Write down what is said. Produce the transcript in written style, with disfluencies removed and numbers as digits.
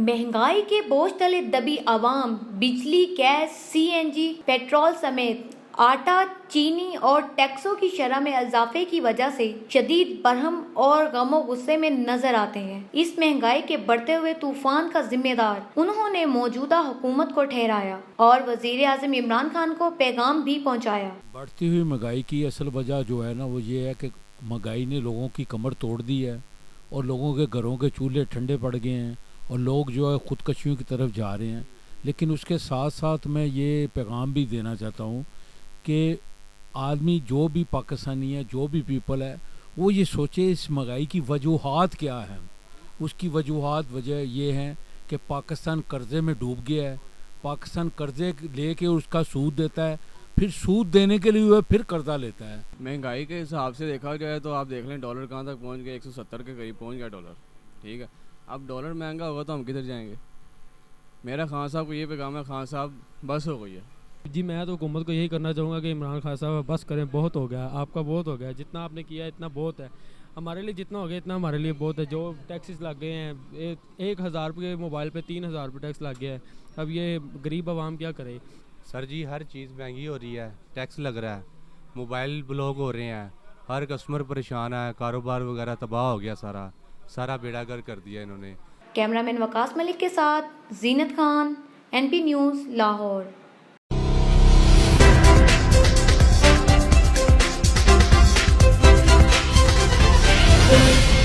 महंगाई के बोझ तले दबी आवाम बिजली, गैस, सीएनजी, पेट्रोल समेत आटा, चीनी और टैक्सों की शरह में इजाफे की वजह से शदीद बरहम और गमो गुस्से में नजर आते हैं। इस महंगाई के बढ़ते हुए तूफान का जिम्मेदार उन्होंने मौजूदा हुकूमत को ठहराया और वजीर आज़म इमरान खान को पैगाम भी पहुंचाया। बढ़ती हुई महंगाई की असल वजह जो है ना वो ये है कि महंगाई ने लोगों की कमर तोड़ दी है और लोगों के घरों के चूल्हे ठंडे पड़ गए हैं और लोग जो है ख़ुदकशियों की तरफ जा रहे हैं। लेकिन उसके साथ साथ मैं ये पैगाम भी देना चाहता हूँ कि आदमी जो भी पाकिस्तानी है, जो भी पीपल है, वो ये सोचे इस महंगाई की वजूहात क्या है। उसकी वजह ये है कि पाकिस्तान कर्ज़े में डूब गया है। पाकिस्तान कर्ज़े लेके उसका सूद देता है, फिर सूद देने के लिए फिर कर्जा लेता है। महंगाई के हिसाब से देखा जाए तो आप देख लें डॉलर कहाँ तक पहुँच गया, 170 के करीब पहुँच गया डॉलर। ठीक है, अब डॉलर महंगा होगा तो हम किधर जाएंगे। मेरा खान साहब को ये पैगाम है, खान साहब बस हो गई है। जी मैं तो हुकूमत को यही करना चाहूँगा कि इमरान खान साहब बस करें, बहुत हो गया, आपका बहुत हो गया, जितना आपने किया इतना बहुत है। हमारे लिए जितना हो गया इतना हमारे लिए बहुत है। जो टैक्सेस लग गए हैं, 1,000 रुपये मोबाइल पे 3,000 रुपये टैक्स लग गया है। अब ये गरीब आवाम क्या करे। सर जी हर चीज़ महंगी हो रही है, टैक्स लग रहा है, मोबाइल ब्लॉक हो रहे हैं, हर कस्टमर परेशान है, कारोबार वगैरह तबाह हो गया, सारा बेड़ा गर्क कर दिया इन्होंने। कैमरामैन वकास मलिक के साथ Zeenat Khan, NP news, Lahore. Thank you.